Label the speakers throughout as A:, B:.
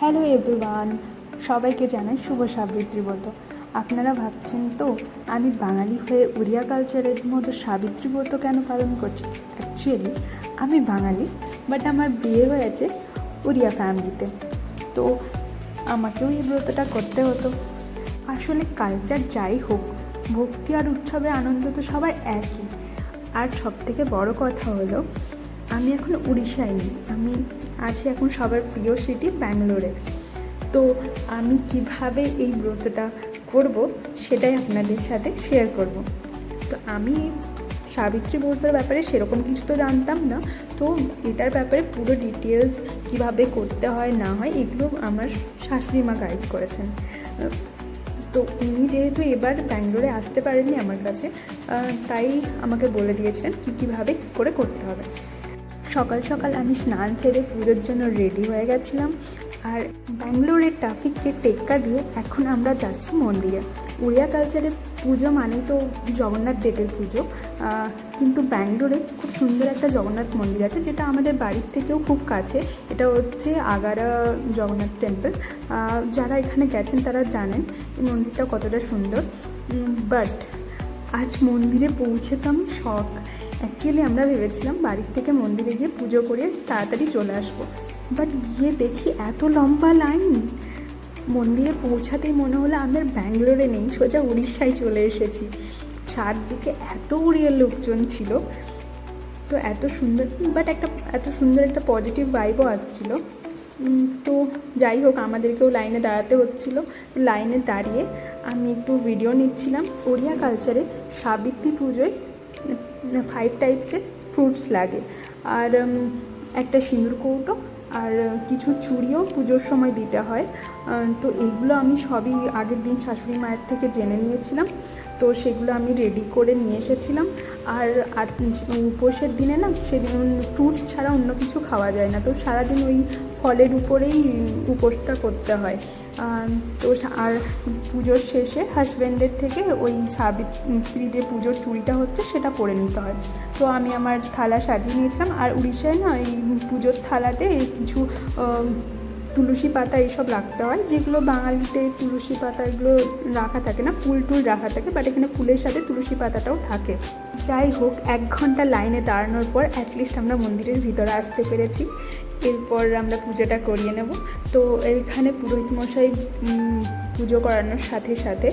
A: Hello everyone, সবাইকে জানাই শুভ সাবিত্রী ব্রত। আপনারা ভাবছেন তো আমি বাঙালি হয়ে উড়িয়া কালচারের মতো সাবিত্রী ব্রত কেন পালন করছি। অ্যাকচুয়ালি আমি বাঙালি, বাট আমার বিয়ে হয়েছে উড়িয়া ফ্যামিলিতে, তো আমাকেও এই ব্রতটা করতে হতো। আসলে কালচার যাই হোক, ভক্তি আর উৎসবের আনন্দ তো সবার একই। আর সবথেকে বড় কথা হলো আমি এখন উড়িষ্যায় নেই, আমি আছি এখন সবার প্রিয় সিটি ব্যাঙ্গালোরে। তো আমি কিভাবে এই ব্রতটা করব সেটাই আপনাদের সাথে শেয়ার করব। তো আমি সাবিত্রী ব্রতের ব্যাপারে সেরকম কিছু তো জানতাম না, তো এটার ব্যাপারে পুরো ডিটেলস কিভাবে করতে হয় না হয় এগুলো আমার শাশুড়ি মা গাইড করেছেন। তো উনি যেহেতু এবার ব্যাঙ্গালোরে আসতে পারেননি আমার কাছে, তাই আমাকে বলে দিয়েছিলেন কীভাবে কী করে করতে হবে। সকাল সকাল আমি স্নান সেরে পুজোর জন্য রেডি হয়ে গেছিলাম, আর ব্যাঙ্গালোরের ট্রাফিককে টেক্কা দিয়ে এখন আমরা যাচ্ছি মন্দিরে। উড়িয়া কালচারে পুজো মানেই তো জগন্নাথ দেবের পুজো, কিন্তু ব্যাঙ্গালোরে খুব সুন্দর একটা জগন্নাথ মন্দির আছে যেটা আমাদের বাড়ির থেকেও খুব কাছে। এটা হচ্ছে আগারা জগন্নাথ টেম্পল। যারা এখানে গেছেন তারা জানেন এই মন্দিরটা কতটা সুন্দর। বাট আজ মন্দিরে পৌঁছে তো আমি শখ। অ্যাকচুয়ালি আমরা ভেবেছিলাম বাড়ির থেকে মন্দিরে গিয়ে পুজো করে তাড়াতাড়ি চলে আসবো, বাট গিয়ে দেখি এত লম্বা লাইন। মন্দিরে পৌঁছাতেই মনে হলো আমরা ব্যাঙ্গালোরে নেই, সোজা উড়িষ্যায় চলে এসেছি। চারদিকে এত উড়িয়ার লোকজন ছিল, তো এত সুন্দর, বাট এত সুন্দর একটা পজিটিভ ভাইবও আসছিলো। তো যাই হোক, আমাদেরকেও লাইনে দাঁড়াতে হচ্ছিলো। লাইনে দাঁড়িয়ে আমি একটু ভিডিও নিচ্ছিলাম। ওড়িয়া কালচারে সাবিত্রী পুজোয় 5 টাইপসের ফ্রুটস লাগে, আর একটা সিঁদুর কৌটো, আর কিছু চুড়িও পুজোর সময় দিতে হয়। তো এইগুলো আমি সবই আগের দিন শাশুড়ি মায়ের থেকে জেনে নিয়েছিলাম, তো সেগুলো আমি রেডি করে নিয়ে এসেছিলাম। আর উপোসের দিনে না, সেদিন ফ্রুটস ছাড়া অন্য কিছু খাওয়া যায় না, তো সারাদিন ওই ফলের উপরেই উপোসটা করতে হয়। তো আর পুজোর শেষে হাজব্যান্ডের থেকে ওই সাবিত্রী যে পুজোর চুড়িটা হচ্ছে সেটা পরে নিতে হয়। তো আমি আমার থালা সাজিয়ে নিয়েছিলাম। আর উড়িষ্যায় না এই পুজোর থালাতে কিছু তুলসী পাতা এইসব রাখতে হয়, যেগুলো বাঙালিতে তুলসী পাতা এগুলো রাখা থাকে না, ফুল টুল রাখা থাকে, বাট এখানে ফুলের সাথে তুলসী পাতাটাও থাকে। যাই হোক, 1 ঘন্টা লাইনে দাঁড়ানোর পর অ্যাটলিস্ট আমরা মন্দিরের ভিতরে আসতে পেরেছি। এরপর আমরা পুজোটা করিয়ে নেব। তো এখানে পুরোহিত মশাই পুজো করানোর সাথে সাথে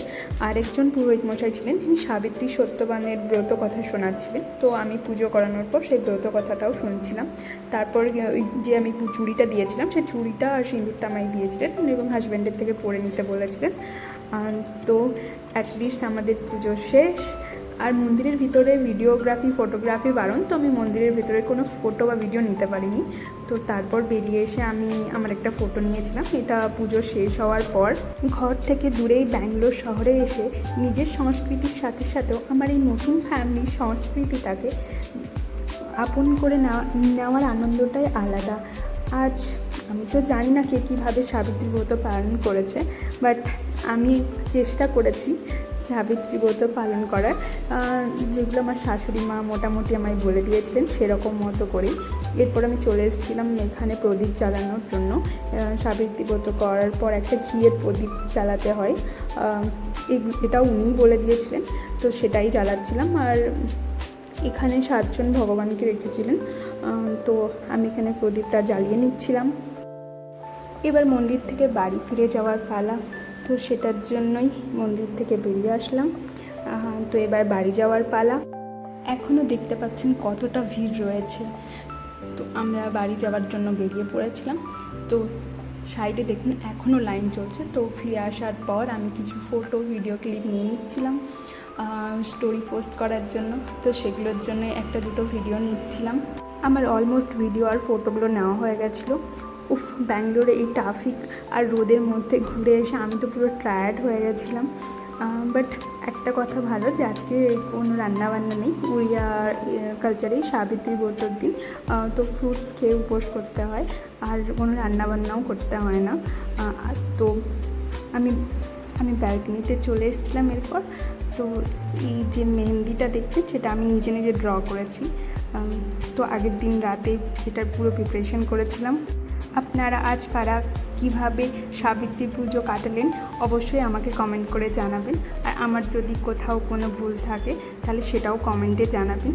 A: আরেকজন পুরোহিত মশাই ছিলেন, যিনি সাবিত্রী সত্যবানের ব্রত কথা শোনাচ্ছিলেন। তো আমি পুজো করানোর পর সেই ব্রত কথাটাও শুনছিলাম। তারপর ওই যে আমি চুড়িটা দিয়েছিলাম, সেই চুড়িটা আর সিঁদুরটা আমায় দিয়েছিলেন এবং হাজব্যান্ডের থেকে পরে নিতে বলেছিলেন। তো অ্যাটলিস্ট আমাদের পুজো শেষ। আর মন্দিরের ভিতরে ভিডিওগ্রাফি ফটোগ্রাফি বারণ, তো আমি মন্দিরের ভিতরে কোনো ফটো বা ভিডিও নিতে পারিনি। তো তারপর বেরিয়ে এসে আমি আমার একটা ফটো নিয়েছিলাম। এটা পুজো শেষ হওয়ার পর। ঘর থেকে দূরেই ব্যাঙ্গালোর শহরে এসে নিজের সংস্কৃতির সাথে সাথেও আমার এই নতুন ফ্যামিলির সংস্কৃতিটাকে আপন করে নেওয়ার আনন্দটাই আলাদা। আজ আমি তো জানি না কে কীভাবে সাবিত্রী ব্রত পালন করেছে, বাট আমি চেষ্টা করেছি সাবিত্রী ব্রত পালন করার, যেগুলো আমার শাশুড়ি মা মোটামুটি আমায় বলে দিয়েছিলেন সেরকম মতো করেই। এরপর আমি চলে এসেছিলাম এখানে প্রদীপ জ্বালানোর জন্য। সাবিত্রী ব্রত করার পর একটা ঘিয়ের প্রদীপ জ্বালাতে হয়, এটাও উনিই বলে দিয়েছিলেন, তো সেটাই জ্বালাচ্ছিলাম। আর এখানে 7 জন ভগবানকে রেখেছিলেন, তো আমি এখানে প্রদীপটা জ্বালিয়ে নিচ্ছিলাম। এবার মন্দির থেকে বাড়ি ফিরে যাওয়ার পালা, তো সেটার জন্যই মন্দির থেকে বেরিয়ে আসলাম। তো এবার বাড়ি যাওয়ার পালা। এখনও দেখতে পাচ্ছেন কতটা ভিড় রয়েছে। তো আমরা বাড়ি যাওয়ার জন্য বেরিয়ে পড়েছিলাম। তো সাইডে দেখুন এখনও লাইন চলছে। তো ফিরে আসার পর আমি কিছু ফটো ভিডিও ক্লিপ নিয়ে নিচ্ছিলাম স্টোরি পোস্ট করার জন্য। তো সেগুলোর জন্য 1-2 ভিডিও নিচ্ছিলাম। আমার অলমোস্ট ভিডিও আর ফটোগুলো নেওয়া হয়ে গেছিলো। ব্যাঙ্গালোরে এই ট্রাফিক আর রোদের মধ্যে ঘুরে এসে আমি তো পুরো টায়ার্ড হয়ে গেছিলাম। বাট একটা কথা ভালো যে আজকে কোনো রান্নাবান্না নেই। উড়িয়া কালচারেই সাবিত্রী ব্রতর দিন, তো ফ্রুটস খেয়ে উপোস করতে হয়, আর কোনো রান্নাবান্নাও করতে হয় না। তো আমি ব্যালকনিতে চলে এসেছিলাম। এরপর তো এই যে মেহেন্দিটা দেখছি সেটা আমি নিজে নিজে ড্র করেছি। তো আগের দিন রাতে এটার পুরো প্রিপারেশন করেছিলাম। আপনারা আজ কারা কীভাবে সাবিত্রী পুজো কাটালেন অবশ্যই আমাকে কমেন্ট করে জানাবেন। আর আমার যদি কোথাও কোনো ভুল থাকে তাহলে সেটাও কমেন্টে জানাবেন।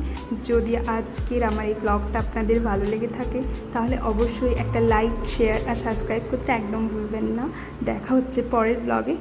A: যদি আজকের আমার এই ব্লগটা আপনাদের ভালো লেগে থাকে তাহলে অবশ্যই একটা লাইক, শেয়ার আর সাবস্ক্রাইব করতে একদম ভুলবেন না। দেখা হচ্ছে পরের ব্লগে।